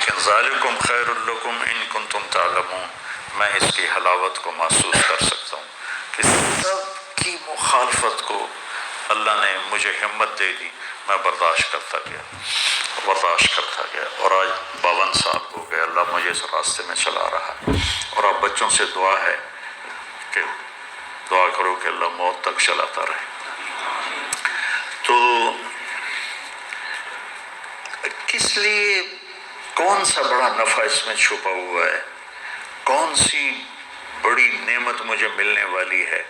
لیکن ذالکم خیر لکم ان کنتم تعلمون، میں اس کی حلاوت کو محسوس کر سکتا ہوں کہ سب کی مخالفت کو اللہ نے مجھے ہمت دے دی، میں برداشت کرتا گیا اور آج 52 سال ہو گئے اللہ مجھے اس راستے میں چلا رہا ہے۔ اور اب بچوں سے دعا ہے کہ دعا کرو کہ اللہ موت تک چلاتا رہے۔ تو کس لیے، کون سا بڑا نفع اس میں چھپا ہوا ہے، کون سی بڑی نعمت مجھے ملنے والی ہے؟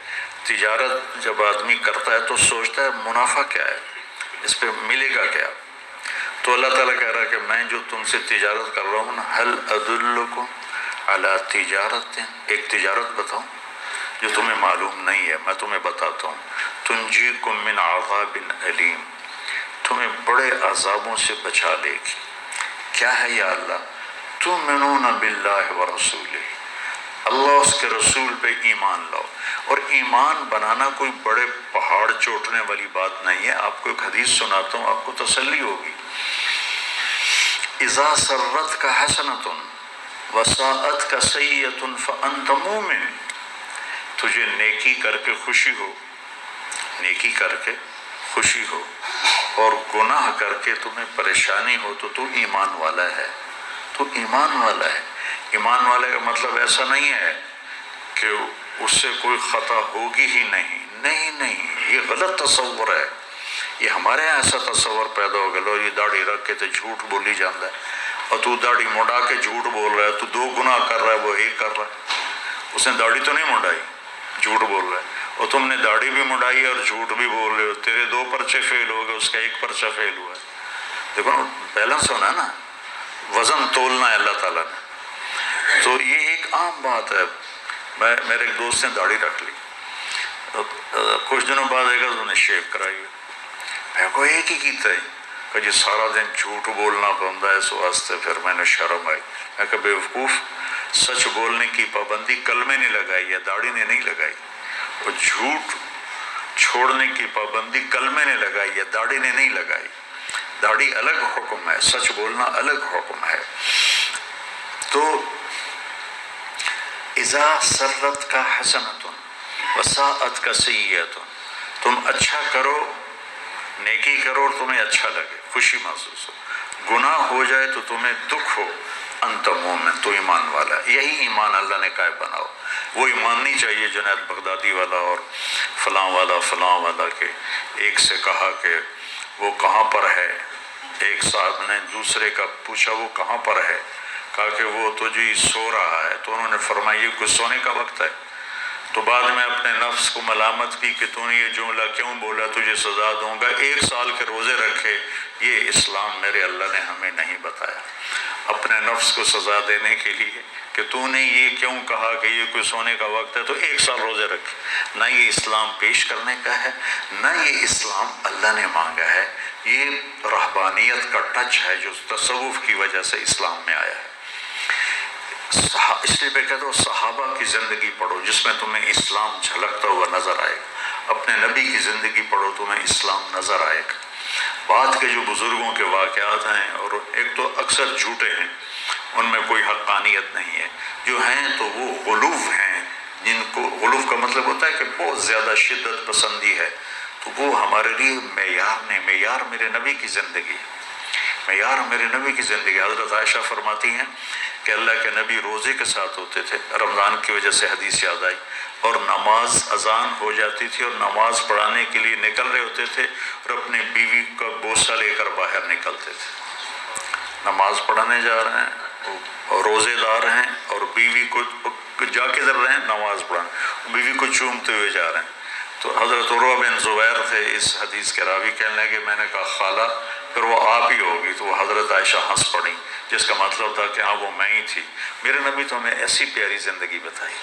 تجارت جب آدمی کرتا ہے تو سوچتا ہے منافع کیا ہے، اس پہ ملے گا کیا؟ تو اللہ تعالیٰ کہہ رہا ہے کہ میں جو تم سے تجارت کر رہا ہوں نا، هل ادلکم علی تجارت، ایک تجارت بتاؤں جو تمہیں معلوم نہیں ہے، میں تمہیں بتاتا ہوں، تنجیکم من عذاب علیم، تمہیں بڑے عذابوں سے بچا لے گی۔ کیا ہے یا اللہ؟ تؤمنون باللہ ورسولہ، اللہ اس کے رسول پہ ایمان لاؤ۔ اور ایمان بنانا کوئی بڑے پہاڑ چوٹنے والی بات نہیں ہے۔ آپ کو ایک حدیث سناتا ہوں، آپ کو تسلی ہوگی۔ اذا سرتک حسنۃ وساءتک سیئۃ فانت مومن، تجھے نیکی کر کے خوشی ہو، نیکی کر کے خوشی ہو، اور گناہ کر کے تمہیں پریشانی ہو تو ایمان والا ہے، تو ایمان والا ہے۔ ایمان والے کا مطلب ایسا نہیں ہے کہ اس سے کوئی خطا ہوگی ہی نہیں، یہ غلط تصور ہے۔ یہ ہمارے یہاں ایسا تصور پیدا ہو گیا، لو یہ داڑھی رکھ کے تو جھوٹ بولی جاتا ہے، اور تو داڑھی مڈا کے جھوٹ بول رہا ہے، تو 2 گناہ کر رہا ہے، وہ 1 کر رہا ہے۔ اس نے داڑھی تو نہیں مڈائی، جھوٹ بول رہا ہے، اور تم نے داڑھی بھی مڈائی اور جھوٹ بھی بول رہے ہو، تیرے 2 پرچے فیل ہو گئے، اس کا 1 پرچہ فیل ہوا ہے۔ دیکھو نا، بیلنس ہونا ہے نا، وزن تولنا ہے اللہ تعالیٰ نے۔ تو یہ ایک عام بات ہے۔ میرے ایک دوست نے داڑھی رکھ لی، کچھ دنوں بعد ایک انہوں نے شیو کرائی، میں کو ایک ہی کیتا ہے کہ جی سارا دن جھوٹ بولنا بنتا ہے، اس واسطے پھر میں نے شرم آئی، میں کہ بیوقوف، سچ بولنے کی پابندی کلمے نے لگائی ہے، داڑھی نے نہیں لگائی، اور جھوٹ چھوڑنے کی پابندی کلمے نے لگائی ہے، داڑھی نے نہیں لگائی۔ داڑھی الگ حکم ہے، سچ بولنا الگ حکم ہے۔ تو اذا سرتک حسنۃ وساءتک سیئۃ، تم اچھا کرو، نیکی کرو اور تمہیں اچھا لگے، خوشی محسوس ہو، گناہ ہو جائے تو تمہیں دکھ ہو، انت مومن، تو ایمان والا ہے۔ یہی ایمان اللہ نے کہا بناؤ۔ وہ ایمان نہیں چاہیے جنید بغدادی والا اور فلاں والا کے ایک سے کہا کہ وہ کہاں پر ہے، ایک صاحب نے دوسرے کا پوچھا وہ کہاں پر ہے، کہا کہ وہ تو جی سو رہا ہے، تو انہوں نے فرمایا یہ کوئی سونے کا وقت ہے؟ تو بعد میں اپنے نفس کو ملامت کی کہ تو نے یہ جملہ کیوں بولا، تجھے سزا دوں گا، 1 سال کے روزے رکھے۔ یہ اسلام میرے اللہ نے ہمیں نہیں بتایا، اپنے نفس کو سزا دینے کے لیے کہ تو نے یہ کیوں کہا کہ یہ کوئی سونے کا وقت ہے تو 1 سال روزے رکھے۔ نہ یہ اسلام پیش کرنے کا ہے، نہ یہ اسلام اللہ نے مانگا ہے، یہ رہبانیت کا ٹچ ہے جو تصوف کی وجہ سے اسلام میں آیا ہے۔ اس لیے میں کہتا ہوں صحابہ کی زندگی پڑھو جس میں تمہیں اسلام جھلکتا ہوا نظر آئے گا، اپنے نبی کی زندگی پڑھو تمہیں اسلام نظر آئے گا۔ بعد کے جو بزرگوں کے واقعات ہیں، اور ایک تو اکثر جھوٹے ہیں، ان میں کوئی حقانیت نہیں ہے، جو ہیں تو وہ غلو ہیں، جن کو غلو کا مطلب ہوتا ہے کہ بہت زیادہ شدت پسندی ہے، تو وہ ہمارے لیے معیار نہیں۔ معیار میرے نبی کی زندگی، معیار میرے نبی کی زندگی۔ حضرت عائشہ فرماتی ہیں کہ اللہ کے نبی روزے کے ساتھ ہوتے تھے، رمضان کی وجہ سے حدیث یاد آئی، اور نماز اذان ہو جاتی تھی اور نماز پڑھانے کے لیے نکل رہے ہوتے تھے، اور اپنی بیوی کا بوسہ لے کر باہر نکلتے تھے۔ نماز پڑھانے جا رہے ہیں اور روزے دار ہیں، اور بیوی کو جا کے در رہے ہیں نماز پڑھانے، بیوی کو چومتے ہوئے جا رہے ہیں۔ تو حضرت عروہ بن زبیر تھے اس حدیث کے راوی، کہنے لگے میں نے کہا خالہ پھر وہ آپ ہی ہوگی، تو وہ حضرت عائشہ ہنس پڑی، جس کا مطلب تھا کہ ہاں وہ میں ہی تھی۔ میرے نبی تو ہمیں ایسی پیاری زندگی بتائی،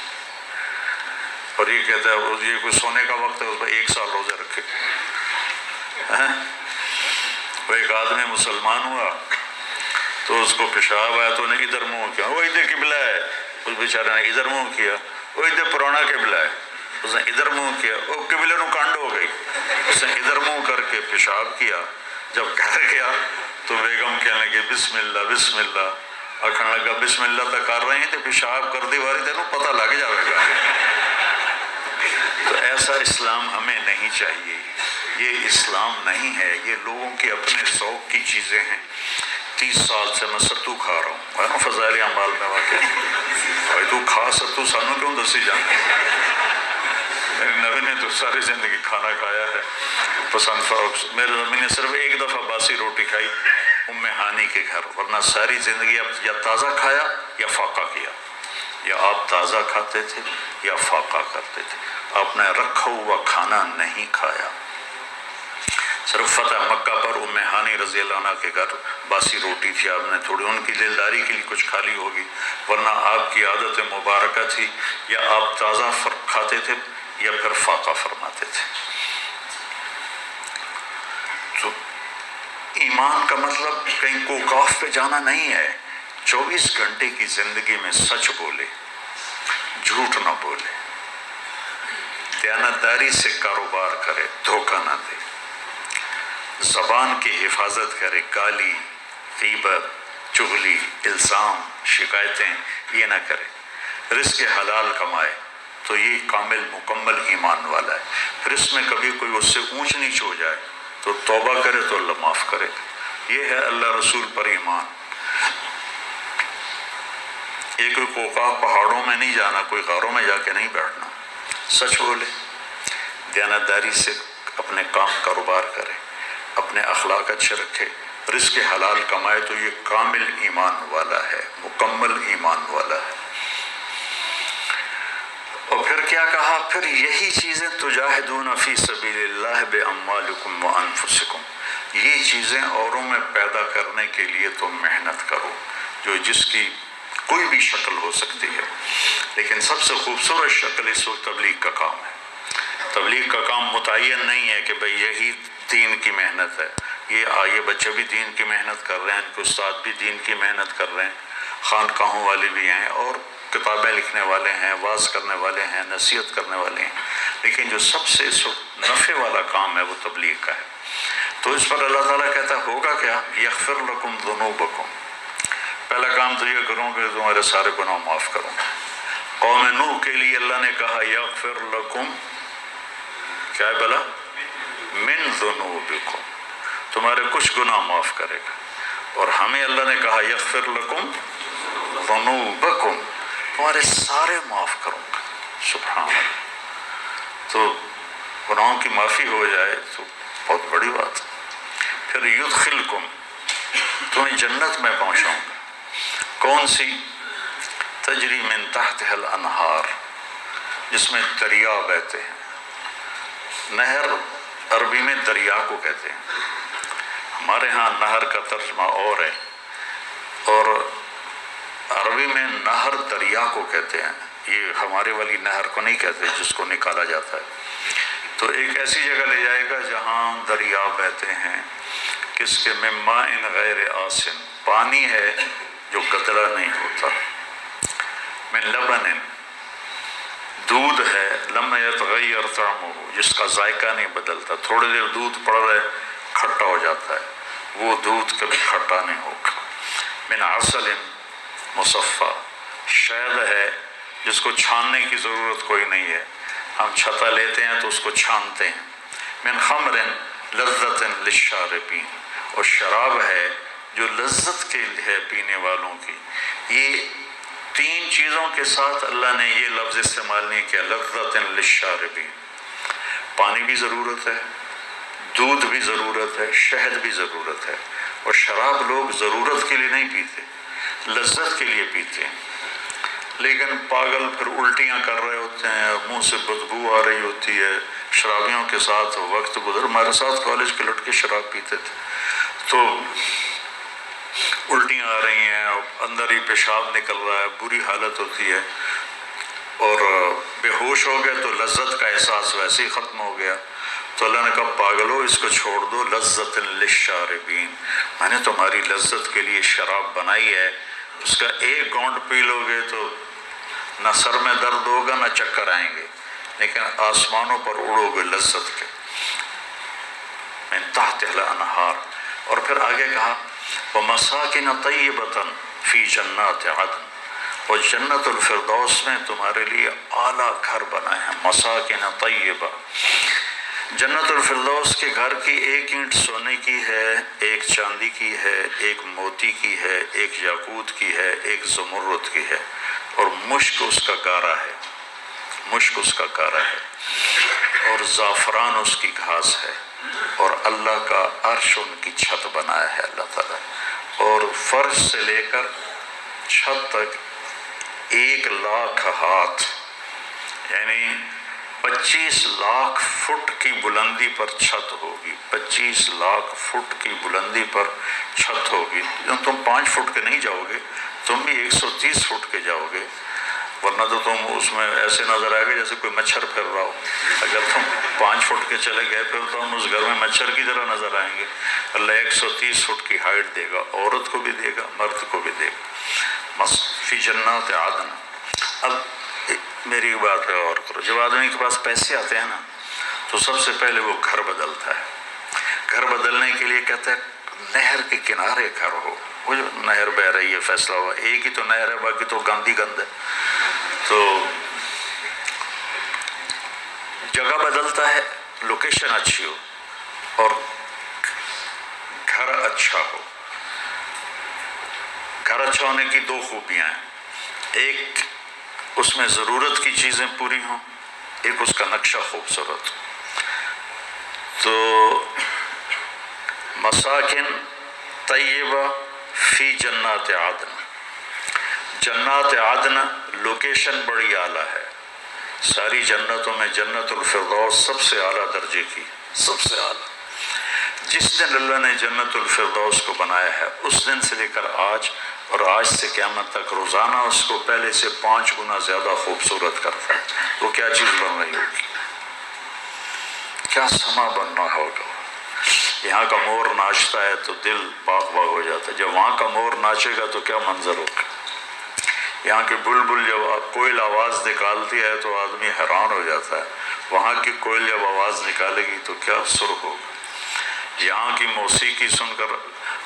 اور یہ کہتا ہے یہ کوئی سونے کا وقت ہے، اس پر 1 سال روزے رکھے۔ وہ ایک آدمی مسلمان ہوا تو اس کو پیشاب آیا تو انہیں ادھر منہ کیا، وہ ادھر قبلہ ہے، اس بیچارے نے ادھر منہ کیا، وہ ادھر پرانا قبلہ ہے، اس نے ادھر منہ کیا، وہ قبلے نو کانڈ ہو گئی، اس نے ادھر منہ کر کے پیشاب کیا۔ جب گھر گیا تو بیگم کہنے لگی بسم اللہ بسم اللہ، آخر لگا بسم اللہ تو کر رہے ہیں تو پیشاب کر دی واری تینوں پتہ لگ جائے گا۔ تو ایسا اسلام ہمیں نہیں چاہیے، یہ اسلام نہیں ہے، یہ لوگوں کے اپنے ذوق کی چیزیں ہیں۔ 30 سال سے میں ستو کھا رہا ہوں، ہے نا فضائل اعمال میں واقع بھائی تو کھا ستو سانو کیوں دسی جانا؟ میرے نبی نے تو ساری زندگی کھانا کھایا ہے پسند فروخت۔ میرے نبی نے صرف ایک دفعہ باسی روٹی کھائی ام ہانی کے گھر، ورنہ ساری زندگی آپ یا تازہ کھایا یا فاقہ کیا، یا آپ تازہ کھاتے تھے یا فاقہ کرتے تھے، آپ نے رکھا ہوا کھانا نہیں کھایا۔ صرف فتح مکہ پر ام ہانی رضی اللہ عنہ کے گھر باسی روٹی تھی، آپ نے تھوڑی ان کی دلداری کے لیے کچھ کھا لی ہوگی، ورنہ آپ کی عادت مبارکہ تھی یا آپ تازہ کھاتے تھے یا پھر فاقہ فرماتے تھے۔ تو ایمان کا مطلب کہیں کوکاف پہ جانا نہیں ہے، 24 گھنٹے کی زندگی میں سچ بولے، جھوٹ نہ بولے، دیانتداری سے کاروبار کرے، دھوکہ نہ دے، زبان کی حفاظت کرے، گالی، غیبت، چغلی، الزام، شکایتیں یہ نہ کرے، رزق حلال کمائے، تو یہ کامل مکمل ایمان والا ہے۔ پھر اس میں کبھی کوئی اس سے اونچ نیچ ہو جائے تو توبہ کرے تو اللہ معاف کرے گا۔ یہ ہے اللہ رسول پر ایمان۔ یہ کوئی کوکاف پہاڑوں میں نہیں جانا، کوئی غاروں میں جا کے نہیں بیٹھنا، سچ بولے، دیانتداری سے اپنے کام کاروبار کرے، اپنے اخلاق اچھے رکھے، رزق حلال کمائے، تو یہ کامل ایمان والا ہے، مکمل ایمان والا ہے۔ اور پھر کیا کہا؟ پھر یہی چیزیں تجاہدون فی سبیل اللہ باموالکم وانفسکم، یہ چیزیں اوروں میں پیدا کرنے کے لیے تم محنت کرو، جو جس کی کوئی بھی شکل ہو سکتی ہے، لیکن سب سے خوبصورت شکل اس وقت تبلیغ کا کام ہے۔ تبلیغ کا کام متعین نہیں ہے کہ بھئی یہی دین کی محنت ہے، یہ بچے بھی دین کی محنت کر رہے ہیں، ان کے استاد بھی دین کی محنت کر رہے ہیں، خانقاہوں والے بھی ہیں، اور کتابیں لکھنے والے ہیں، واعظ کرنے والے ہیں، نصیحت کرنے والے ہیں، لیکن جو سب سے اس وقت نفع والا کام ہے وہ تبلیغ کا ہے۔ تو اس پر اللہ تعالیٰ کہتا ہے ہوگا کیا؟ یغفر لکم ذنوبکم، پہلا کام تو یہ کروں کہ تمہارے سارے گناہ معاف کروں۔ قوم نوح کے لیے اللہ نے کہا یغفر لکم، کیا ہے بلا؟ من ذنوبکم، تمہارے کچھ گناہ معاف کرے گا۔ اور ہمیں اللہ نے کہا یغفر لکم ذنوبکم، تمہارے سارے معاف کروں گا۔ سبحان اللہ، تو گناہوں کی معافی ہو جائے تو بہت بڑی بات ہے۔ پھر یدخلکم، تمہیں جنت میں پہنچاؤں گا، کون سی؟ تجری من تحتها الانہار، جس میں دریا بہتے ہیں۔ نہر عربی میں دریا کو کہتے ہیں، ہمارے ہاں نہر کا ترجمہ اور ہے، اور عربی میں نہر دریا کو کہتے ہیں، یہ ہمارے والی نہر کو نہیں کہتے جس کو نکالا جاتا ہے۔ تو ایک ایسی جگہ لے جائے گا جہاں دریا بہتے ہیں، کس کے؟ من ماء غیر آسن، پانی ہے جو گدلا نہیں ہوتا، من لبن، دودھ ہے، لم یتغیر طعمہ، جس کا ذائقہ نہیں بدلتا، تھوڑی دیر دودھ پڑ رہا ہے کھٹا ہو جاتا ہے، وہ دودھ کبھی کھٹا نہیں ہوگا۔ من عسل مصفی، شہد ہے جس کو چھاننے کی ضرورت کوئی نہیں ہے، ہم چھتا لیتے ہیں تو اس کو چھانتے ہیں۔ من خمر لذت للشاربین، اور شراب ہے جو لذت کے ہے پینے والوں کی۔ یہ تین چیزوں کے ساتھ اللہ نے یہ لفظ استعمال نہیں کیا، لذت للشاربین، پانی بھی ضرورت ہے، دودھ بھی ضرورت ہے، شہد بھی ضرورت ہے، اور شراب لوگ ضرورت کے لیے نہیں پیتے، لذت کے لیے پیتے ہیں۔ لیکن پاگل پھر الٹیاں کر رہے ہوتے ہیں، منہ سے بدبو آ رہی ہوتی ہے، شرابیوں کے ساتھ وقت گزر، ہمارے ساتھ کالج کے لڑکے شراب پیتے تھے، تو الٹیاں آ رہی ہیں، اندر ہی پیشاب نکل رہا ہے، بری حالت ہوتی ہے، اور بے ہوش ہو گئے تو لذت کا احساس ویسے ہی ختم ہو گیا۔ تو اللہ نے کہا پاگلو اس کو چھوڑ دو، لذت للشاربین، میں نے تمہاری لذت کے لیے شراب بنائی ہے، اس کا ایک گھونٹ پی لو گے تو نہ سر میں درد ہوگا نہ چکر آئیں گے، لیکن آسمانوں پر اڑو گے لذت کے۔ من تحتها الانہار، اور پھر آگے کہا وَمَسَاكِنَ طَيِّبَةً فی جنات عدن، اور جنت الفردوس میں تمہارے لیے اعلیٰ گھر بنائے ہیں، مساکن طیبہ۔ جنت الفردوس کے گھر کی ایک اینٹ سونے کی ہے، ایک چاندی کی ہے، ایک موتی کی ہے، ایک یاقوت کی ہے، ایک زمرد کی ہے، اور مشک اس کا گارا ہے، مشک اس کا گارا ہے، اور زعفران اس کی گھاس ہے، اور اللہ کا عرش ان کی چھت بنایا ہے اللہ تعالیٰ، اور فرش سے لے کر چھت تک 1,00,000 ہاتھ، یعنی 25 لاکھ فٹ کی بلندی پر چھت ہوگی، 25 لاکھ فٹ کی بلندی پر چھت ہوگی۔ تم 5 فٹ کے نہیں جاؤ گے، تم بھی 130 فٹ کے جاؤ گے، ورنہ تو تم اس میں ایسے نظر آئے گا جیسے کوئی مچھر پھر رہا ہو۔ اگر تم 5 فٹ کے چلے گئے پھر تو ہم اس گھر میں مچھر کی طرح نظر آئیں گے۔ اللہ 130 فٹ کی ہائٹ دے گا، عورت کو بھی دے گا، مرد کو بھی دے گا، فی جنات عدن۔ اب میری بات پہ غور کرو، جب آدمی کے پاس پیسے آتے ہیں نا تو سب سے پہلے وہ گھر بدلتا ہے۔ گھر بدلنے کے لیے کہتا ہے نہر کے کنارے گھر ہو، وہ جو نہر بہ رہی ہے، فیصلہ ہوا ایک ہی تو نہر ہے، باقی تو گندی گند ہے، تو جگہ بدلتا ہے، لوکیشن اچھی ہو اور گھر اچھا ہو۔ گھر اچھا ہونے کی 2 خوبیاں ہیں، ایک اس میں ضرورت کی چیزیں پوری ہوں، ایک اس کا نقشہ خوبصورت۔ تو مساکن طیبہ فی جنات عدن، جنات عدن لوکیشن بڑی اعلیٰ ہے، ساری جنتوں میں جنت الفردوس سب سے اعلیٰ درجے کی، سب سے اعلیٰ۔ جس دن اللہ نے جنت الفردوس کو بنایا ہے اس دن سے لے کر آج، اور آج سے قیامت تک روزانہ اس کو پہلے سے 5 گنا زیادہ خوبصورت کرتا ہے۔ وہ کیا چیز بن رہی ہوگی، کیا سما بننا ہوگا۔ یہاں کا مور ناچتا ہے تو دل باغ باغ ہو جاتا ہے، جب وہاں کا مور ناچے گا تو کیا منظر ہوگا۔ یہاں کی بلبل جب کوئل آواز نکالتی ہے تو آدمی حیران ہو جاتا ہے، وہاں کی کوئل جب آواز نکالے گی تو کیا سر ہوگا۔ یہاں کی موسیقی سن کر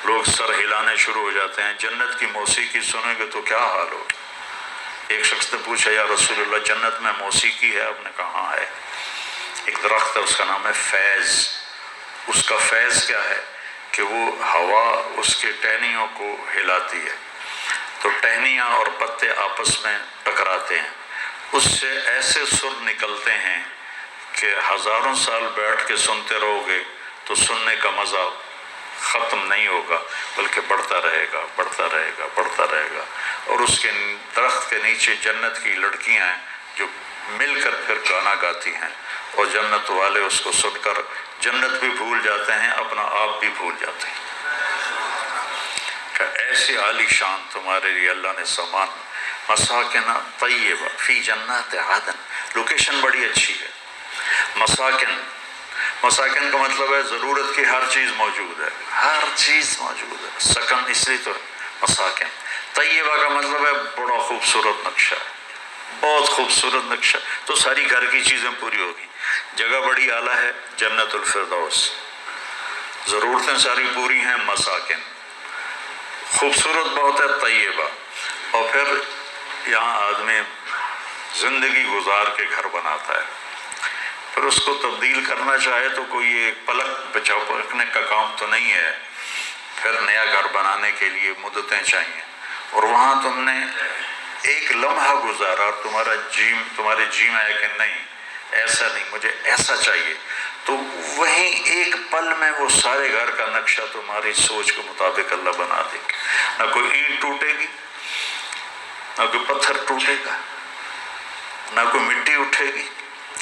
لوگ سر ہلانے شروع ہو جاتے ہیں، جنت کی موسیقی سنیں گے تو کیا حال ہوگا۔ ایک شخص نے پوچھا یا رسول اللہ جنت میں موسیقی ہے؟ آپ نے کہا ہاں ہے، ایک درخت ہے اس کا نام ہے فیض، اس کا فیض کیا ہے کہ وہ ہوا اس کے ٹہنیوں کو ہلاتی ہے، تو ٹہنیاں اور پتے آپس میں ٹکراتے ہیں، اس سے ایسے سر نکلتے ہیں کہ ہزاروں سال بیٹھ کے سنتے رہو گے تو سننے کا مزہ ختم نہیں ہوگا، بلکہ بڑھتا رہے گا، بڑھتا رہے گا، بڑھتا رہے گا۔ اور اس کے درخت کے نیچے جنت کی لڑکیاں ہیں جو مل کر پھر گانا گاتی ہیں، اور جنت والے اس کو سن کر جنت بھی بھول جاتے ہیں، اپنا آپ بھی بھول جاتے ہیں۔ کہ ایسے عالی شان تمہارے لیے اللہ نے سامان، مساکن طیبہ فی جنات عدن، لوکیشن بڑی اچھی ہے۔ مساکن، مساکن کا مطلب ہے ضرورت کی ہر چیز موجود ہے، ہر چیز موجود ہے، سکن اس لیے تو مساکن۔ طیبہ کا مطلب ہے بڑا خوبصورت نقشہ ہے، بہت خوبصورت نقشہ، تو ساری گھر کی چیزیں پوری ہوگی۔ جگہ بڑی اعلیٰ ہے، جنت الفردوس، ضرورتیں ساری پوری ہیں، مساکن، خوبصورت بہت ہے، طیبہ۔ اور پھر یہاں آدمی زندگی گزار کے گھر بناتا ہے، پھر اس کو تبدیل کرنا چاہے تو کوئی ایک پلک پچھاپنے کا کام تو نہیں ہے، پھر نیا گھر بنانے کے لیے مدتیں چاہیے، اور وہاں تم نے ایک لمحہ گزارا اور تمہارے جی میں ہے کہ نہیں ایسا نہیں، مجھے ایسا چاہیے، تو وہیں ایک پل میں وہ سارے گھر کا نقشہ تمہاری سوچ کے مطابق اللہ بنا دے گا۔ نہ کوئی اینٹ ٹوٹے گی، نہ کوئی پتھر ٹوٹے گا، نہ کوئی مٹی اٹھے گی،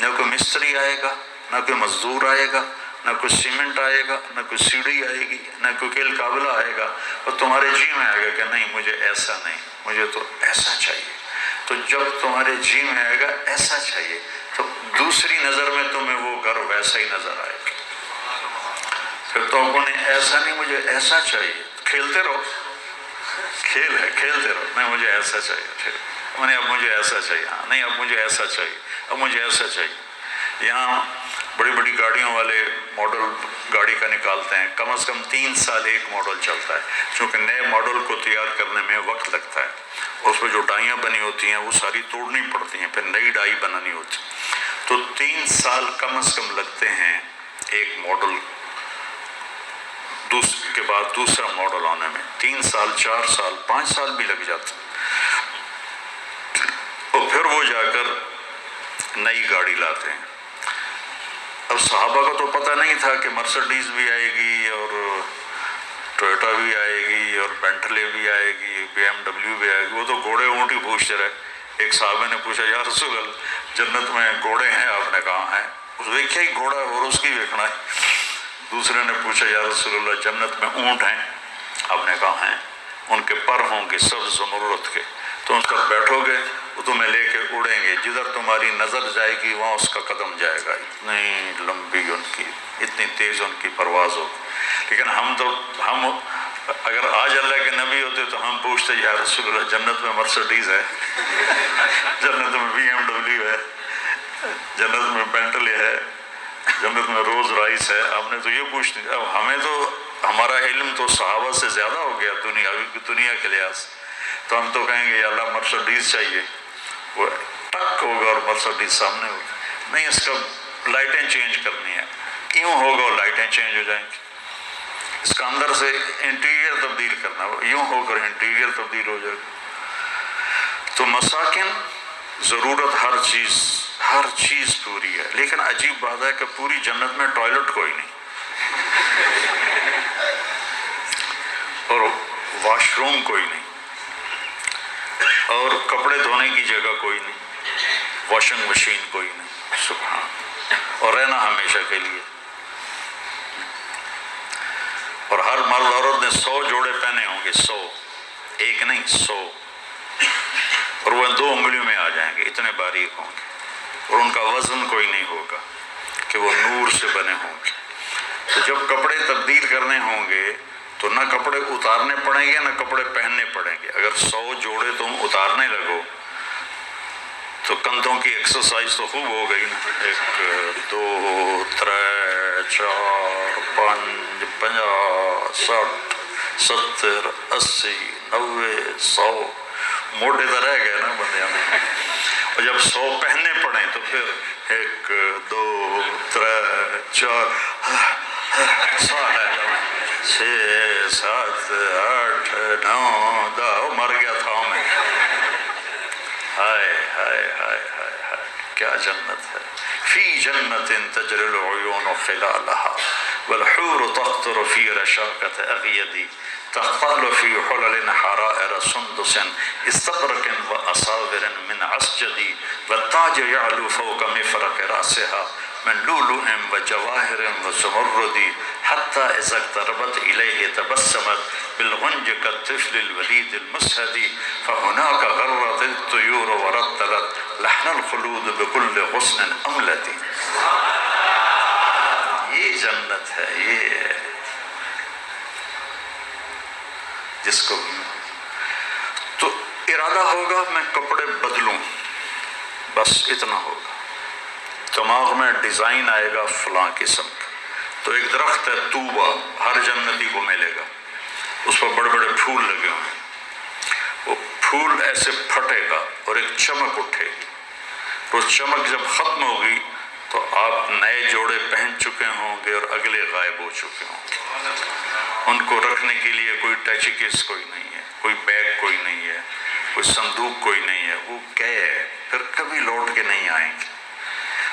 نہ کوئی مستری آئے گا، نہ کوئی مزدور آئے گا، نہ کوئی سیمنٹ آئے گا، نہ کوئی سیڑھی آئے گی، نہ کوئی کیل قابلہ آئے گا، اور تمہارے جی میں آئے گا کہ نہیں مجھے ایسا نہیں، مجھے تو ایسا چاہیے۔ تو جب تمہارے جی میں آئے گا ایسا چاہیے تو دوسری نظر میں تمہیں وہ گھر ویسا ہی نظر آئے گا۔ پھر تو انہیں ایسا نہیں مجھے ایسا چاہیے، کھیلتے رہو، کھیل ہے، کھیلتے رہو، نہیں مجھے ایسا چاہیے، پھر اب مجھے ایسا چاہیے، ہاں نہیں اب مجھے ایسا چاہیے، اب مجھے ایسا چاہیے۔ یہاں بڑی بڑی گاڑیوں والے ماڈل گاڑی کا نکالتے ہیں، کم از کم 3 سال ایک ماڈل چلتا ہے، چونکہ نئے ماڈل کو تیار کرنے میں وقت اور اس پہ جو ڈائیاں بنی ہوتی ہیں وہ ساری توڑنی پڑتی ہیں، پھر نئی ڈائی بنانی ہوتی، تو 3 سال کم از کم لگتے ہیں ایک ماڈل کے بعد دوسرا ماڈل آنے میں، 3 سال 4 سال 5 سال بھی لگ جاتے، اور پھر وہ جا کر نئی گاڑی لاتے ہیں۔ اب صحابہ کو تو پتہ نہیں تھا کہ مرسڈیز بھی آئے گی اور ٹویوٹا بھی آئے گی اور بینٹلے بھی آئے گی، BMW بھی آئے گی، وہ تو گھوڑے اونٹ ہی پوچھتے رہے۔ ایک صحابہ نے پوچھا یا رسول اللہ جنت میں گھوڑے ہیں؟ آپ نے کہا ہیں۔ اس ویکھیا ہی گھوڑا اور اس کی ویکھنا ہے۔ دوسرے نے پوچھا یا رسول اللہ جنت میں اونٹ ہیں؟ آپ نے کہا ہیں، ان کے پر ہوں گے سبز زمرد کے، تو اس پر بیٹھو گے وہ تمہیں لے کے اڑیں گے، جدھر تمہاری نظر جائے گی وہاں اس کا قدم جائے گا، اتنی لمبی ان کی، اتنی تیز ان کی پرواز ہوگی۔ لیکن ہم اگر آج اللہ کے نبی ہوتے تو ہم پوچھتے یا رسول اللہ جنت میں مرسڈیز ہے، جنت میں BMW ہے، جنت میں بینٹلے ہے، جنت میں روز رائس ہے، ہم نے تو یہ پوچھتے۔ اب ہمیں تو ہمارا علم تو صحابہ سے زیادہ ہو گیا دنیا کے لحاظ سے، تو ہم تو کہیں گے یا اللہ مرسڈیز چاہیے، وہ ٹک ہوگا اور مرسڈیز سامنے ہوگی، نہیں اس کا لائٹیں چینج کرنی ہے، یوں ہوگا اور لائٹیں چینج ہو جائیں گی، اس کا اندر سے انٹیریئر تبدیل کرنا، یوں ہو کر انٹیریئر تبدیل ہو جائے گا۔ تو مساکن ضرورت ہر چیز پوری ہے، لیکن عجیب بات ہے کہ پوری جنت میں ٹوائلٹ کوئی نہیں، اور واش روم کوئی نہیں، اور کپڑے دھونے کی جگہ کوئی نہیں، واشنگ مشین کوئی نہیں، سبحان، اور رہنا ہمیشہ کے لیے، اور ہر مرد عورت نے 100 جوڑے پہنے ہوں گے، 100، ایک نہیں 100، اور وہ 2 انگلیوں میں آ جائیں گے، اتنے باریک ہوں گے، اور ان کا وزن کوئی نہیں ہوگا کہ وہ نور سے بنے ہوں گے۔ تو جب کپڑے تبدیل کرنے ہوں گے تو نہ کپڑے اتارنے پڑیں گے نہ کپڑے پہننے پڑیں گے۔ اگر 100 جوڑے تم اتارنے لگو تو کندھوں کی ایکسرسائز تو خوب ہو گئی نا، 1 2 3 4 5 50 60 70 80 90 100 موٹے تو رہ گئے نا بندے میں، اور جب 100 پہننے پڑیں تو پھر 1 2 3 4 سال ہے 6 7 8 9 10 مر گیا تھا میں۔ ہائے ہائے ہائے ہائے ہائے کیا جنت ہے، فی جنت تجری العیون خلالها والحور تقطر فی رشاقة اغیدی تقال فی حلل حرائر سندس استبرق واصابر من عسجد والتاج يعلو فوق مفرق راسها من لؤلؤ وجواهر وزمرد حتى إذا اقتربت إليه تبسمت بالغنج كالطفل الوليد المسهد فهناك غرت الطيور ورتلت لحن الخلود بكل غصن أملد۔ یہ جنت ہے، یہ جس کو تو ارادہ ہوگا میں کپڑے بدلوں، بس اتنا ہوگا، دماغ میں ڈیزائن آئے گا فلاں قسم کا۔ تو ایک درخت ہے طوبہ، ہر جنتی کو ملے گا، اس پر بڑے بڑے پھول لگے ہوئے ہیں، وہ پھول ایسے پھٹے گا اور ایک چمک اٹھے گی، وہ چمک جب ختم ہوگی تو آپ نئے جوڑے پہن چکے ہوں گے اور اگلے غائب ہو چکے ہوں گے۔ ان کو رکھنے کے لیے کوئی ٹیچی کیس کوئی نہیں ہے، کوئی بیگ کوئی نہیں ہے، کوئی صندوق کوئی نہیں ہے، وہ گئے پھر کبھی لوٹ کے نہیں آئیں گے۔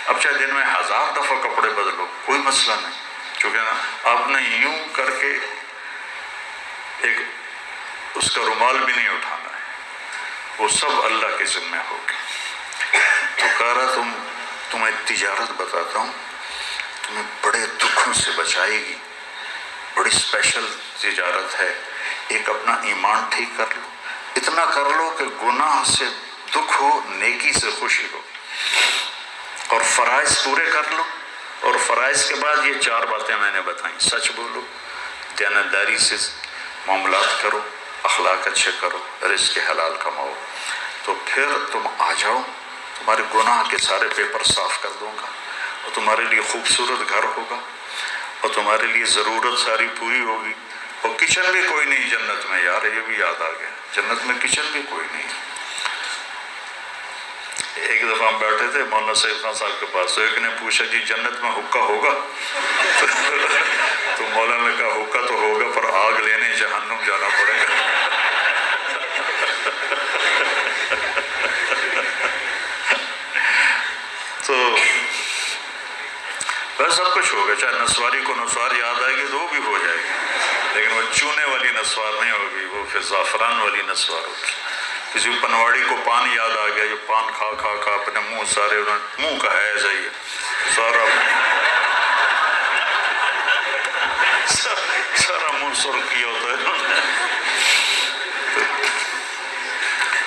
اب چاہے دن میں 1000 دفعہ کپڑے بدلو کوئی مسئلہ نہیں، کیونکہ آپ نے یوں کر کے ایک اس کا رومال بھی نہیں اٹھانا ہے، وہ سب اللہ کے ذمہ ہوگی۔ تو کہہ رہا تمہیں تجارت بتاتا ہوں، تمہیں بڑے دکھوں سے بچائے گی، بڑی اسپیشل تجارت ہے۔ ایک اپنا ایمان ٹھیک کر لو، اتنا کر لو کہ گناہ سے دکھ ہو، نیکی سے خوشی ہو، اور فرائض پورے کر لو، اور فرائض کے بعد یہ 4 باتیں میں نے بتائیں، سچ بولو، دیانتداری سے معاملات کرو، اخلاق اچھے کرو، رزق حلال کماؤ، تو پھر تم آ جاؤ، تمہارے گناہ کے سارے پیپر صاف کر دوں گا، اور تمہارے لیے خوبصورت گھر ہوگا، اور تمہارے لیے ضرورت ساری پوری ہوگی، اور کچن بھی کوئی نہیں جنت میں، یار یہ بھی یاد آ گیا، جنت میں کچن بھی کوئی نہیں۔ ایک دفعہ ہم بیٹھے تھے مولانا سعید خان صاحب کے پاس، تو ایک نے پوچھا جی جنت میں حقہ ہوگا؟ تو مولانا نے کہا حقہ تو ہوگا پر آگ لینے جہنم جانا پڑے گا۔ تو بس سب کچھ ہوگا، چاہے نسواری کو نسوار یاد آئے گی تو وہ بھی ہو جائے گی، لیکن وہ چونے والی نسوار نہیں ہوگی، وہ پھر زعفران والی نسوار ہوگی۔ کسی پنواڑی کو پان یاد آ گیا، یہ پان کھا کھا کھا اپنے منہ سارے منہ کا ہے ایسا ہی سارا سارا منہ سرخ کیا ہوتا ہے۔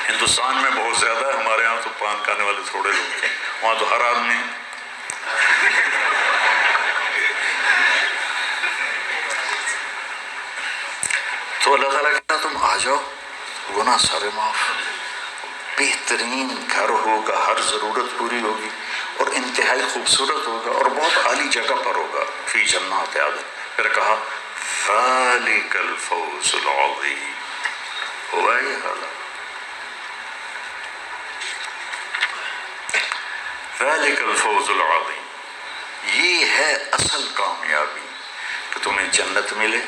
ہندوستان میں بہت زیادہ ہے، ہمارے ہاں تو پان کھانے والے تھوڑے لوگ ہیں، وہاں تو ہر آدمی۔ تو اللہ تعالیٰ کہتا تم آ جاؤ، گناہ سارے معاف، بہترین گھر ہوگا، ہر ضرورت پوری ہوگی، اور انتہائی خوبصورت ہوگا، اور بہت اعلیٰ جگہ پر ہوگا، فی جنات عدن۔ پھر کہا ذالک الفوز العظیم، ہوا یہ حالات، ذالک الفوز العظیم، یہ ہے اصل کامیابی، کہ تمہیں جنت ملے،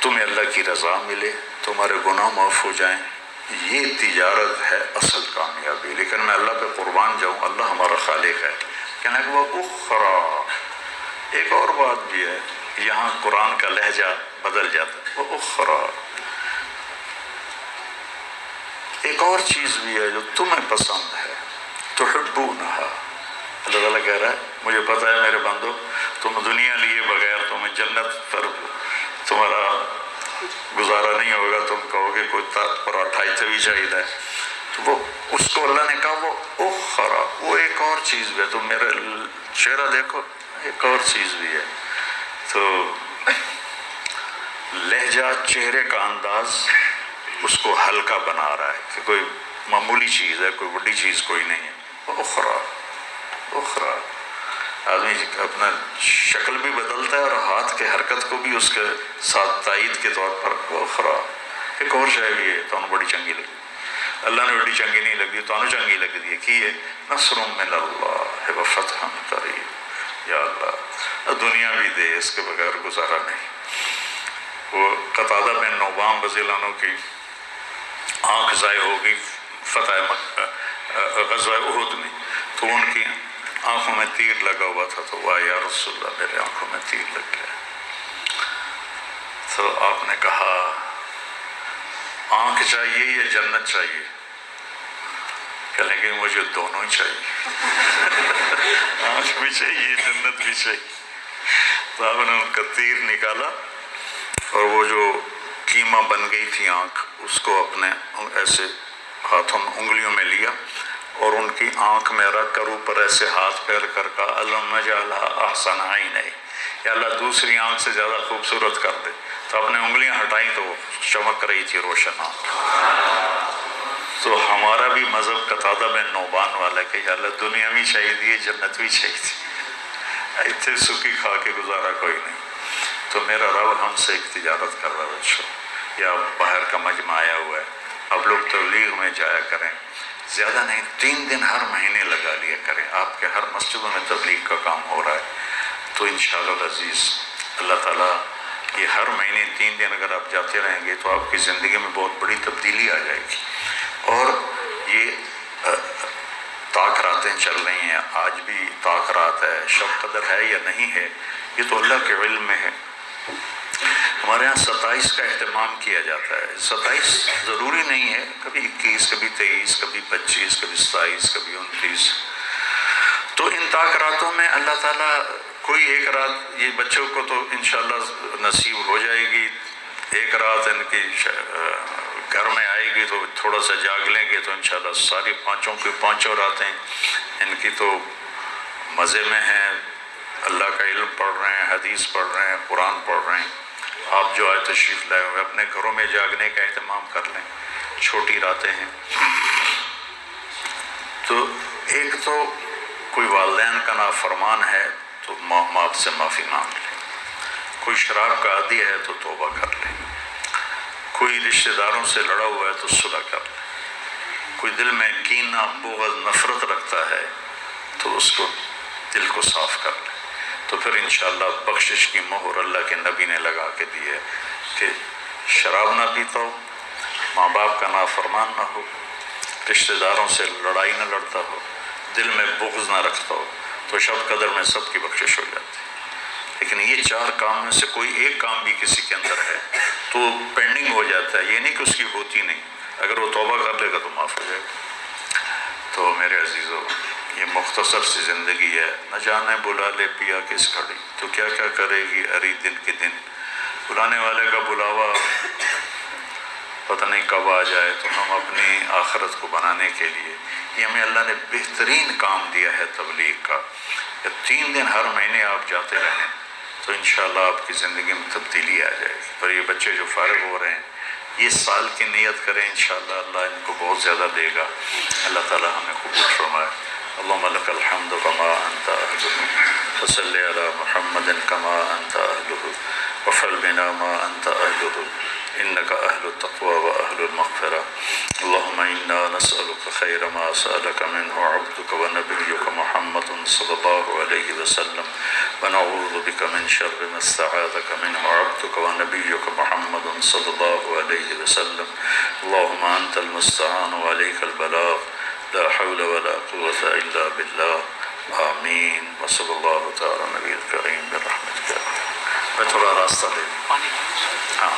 تمہیں اللہ کی رضا ملے، تمہارے گناہ معاف ہو جائیں، یہ تجارت ہے اصل کامیابی۔ لیکن میں اللہ پہ قربان جاؤں، اللہ ہمارا خالق ہے، کہنے کہ وہ اخرى، ایک اور بات بھی ہے، یہاں قرآن کا لہجہ بدل جاتا ہے، وہ اخرى، ایک اور چیز بھی ہے جو تمہیں پسند ہے، تحبونہا، اللہ تعالیٰ کہہ رہا ہے مجھے پتہ ہے میرے بندو تم دنیا لیے بغیر تمہیں جنت پر تمہارا گزارا نہیں ہوگا، تم کہو گے کوئی پراٹھا بھی چاہیے، تو وہ اس کو اللہ نے کہا وہ اخرى، وہ ایک اور چیز بھی ہے، تم میرا چہرہ دیکھو ایک اور چیز بھی ہے۔ تو لہجہ، چہرے کا انداز اس کو ہلکا بنا رہا ہے کہ کوئی معمولی چیز ہے، کوئی بڑی چیز کوئی نہیں ہے، اخرى اخرى، آدمی اپنا شکل بھی بدلتا ہے اور ہاتھ کے حرکت کو بھی اس کے ساتھ تائید کے طور پر اخرى، ایک اور شے بھی ہے، تانوں بڑی چنگی لگی، اللہ نے بڑی چنگی نہیں لگی، تانوں چنگی لگ دی ہے، کی ہے نصر من اللہ وفتح قریب، یا اللہ دنیا بھی دے، اس کے بغیر گزارا نہیں۔ وہ قتادہ بن نعمان رضی اللہ عنہ کی آنکھ ضائع ہو گئی فتح غزوہ احد میں، تو ان کی آنکھوں میں تیر لگا ہوا تھا، تو واہ یا رسول اللہ میرے آنکھوں میں تیر لگ گیا، تو آپ نے کہا آنکھ چاہیے یا جنت چاہیے؟ کہنے کہ مجھے دونوں ہی چاہیے، آنکھ بھی چاہیے جنت بھی چاہیے۔ تو آپ نے ان کا تیر نکالا اور وہ جو کیما بن گئی تھی آنکھ، اس کو اپنے ایسے ہاتھوں انگلیوں میں لیا اور ان کی آنکھ میں رکھ کر اوپر ایسے ہاتھ پھیر کر کہا اللہم اجعلها احسن عینی، یا اللہ دوسری آنکھ سے زیادہ خوبصورت کر دے۔ تو اپنے انگلیاں ہٹائیں تو وہ چمک رہی تھی روشن آنکھ۔ تو ہمارا بھی مذہب قتادہ بن نعمان والا ہے کہ یا اللہ دنیا بھی چاہیے دی، جنت بھی چاہیے تھی، اتنے سکی کھا کے گزارا کوئی نہیں۔ تو میرا رب ہم سے ایک تجارت کر رہا ہے بچوں، یا باہر کا مجمع آیا ہوا ہے، اب لوگ تبلیغ میں جایا کریں، زیادہ نہیں 3 دن ہر مہینے لگا لیا کریں، آپ کے ہر مسجدوں میں تبلیغ کا کام ہو رہا ہے، تو انشاءاللہ العزیز اللہ تعالیٰ یہ ہر مہینے 3 دن اگر آپ جاتے رہیں گے تو آپ کی زندگی میں بہت بڑی تبدیلی آ جائے گی۔ اور یہ طاق راتیں چل رہی ہیں، آج بھی طاق رات ہے، شب قدر ہے یا نہیں ہے یہ تو اللہ کے علم میں ہے۔ ہمارے ہاں 27 کا اہتمام کیا جاتا ہے، 27 ضروری نہیں ہے، کبھی 21، کبھی 23، کبھی 25، کبھی 27، کبھی 29۔ تو ان طاق راتوں میں اللہ تعالیٰ کوئی ایک رات، یہ بچوں کو تو انشاءاللہ نصیب ہو جائے گی، ایک رات ان کی گھر میں آئے گی تو تھوڑا سا جاگ لیں گے تو انشاءاللہ ساری پانچوں راتیں ان کی تو مزے میں ہیں، اللہ کا علم پڑھ رہے ہیں، حدیث پڑھ رہے ہیں، قرآن پڑھ رہے ہیں۔ آپ جو آئے تشریف لائے ہوئے اپنے گھروں میں جاگنے کا اہتمام کر لیں، چھوٹی راتیں ہیں۔ تو ایک تو کوئی والدین کا نافرمان ہے تو ماں باپ سے معافی مانگ لیں، کوئی شراب کا عادی ہے تو توبہ کر لے، کوئی رشتہ داروں سے لڑا ہوا ہے تو صلح کر لے، کوئی دل میں کینہ بغض نفرت رکھتا ہے تو اس کو دل کو صاف کر لے، تو پھر انشاءاللہ بخشش کی مہر اللہ کے نبی نے لگا کے دی ہے کہ شراب نہ پیتا ہو، ماں باپ کا نافرمان نہ ہو، رشتہ داروں سے لڑائی نہ لڑتا ہو، دل میں بغض نہ رکھتا ہو، تو شب قدر میں سب کی بخشش ہو جاتی ہے۔ لیکن یہ 4 کام میں سے کوئی ایک کام بھی کسی کے اندر ہے تو پینڈنگ ہو جاتا ہے، یہ نہیں کہ اس کی ہوتی نہیں، اگر وہ توبہ کر لے گا تو معاف ہو جائے گا۔ تو میرے عزیزو، یہ مختصر سی زندگی ہے، نہ جانے بلا لے پیا کس گھڑی، تو کیا کیا کرے گی اری دن کے دن، بلانے والے کا بلاوا پتہ نہیں کب آ جائے، تو ہم اپنی آخرت کو بنانے کے لیے یہ ہمیں اللہ نے بہترین کام دیا ہے تبلیغ کا، کہ 3 دن ہر مہینے آپ جاتے رہیں تو انشاءاللہ آپ کی زندگی میں تبدیلی آ جائے گی۔ اور یہ بچے جو فارغ ہو رہے ہیں یہ سال کی نیت کریں، انشاءاللہ اللہ ان کو بہت زیادہ دے گا، اللہ تعالی ہمیں قبول فرمائے۔ اللہم لک الحمد کما انت اہلہ وصلی علی محمد کما انت اہلہ وفعل بنا ما انت اہلہ انک اہل التقوی و اہل المغفرہ۔ اللہم انا نسألک خیر ما سألک منہ عبدک و نبیک محمد صلی اللہ علیہ وسلم ونعوذ بک من شر ما استعاذک منہ عبدک و نبیک محمد صلی اللہ علیہ وسلم۔ اللہم انت المستعان و علیک البلاغ لا حول ولا قوة الا باللہ آمین وصلی اللہ تعالی نبی الکریم برحمتک۔ میں تھوڑا راستہ دے دوں۔ ہاں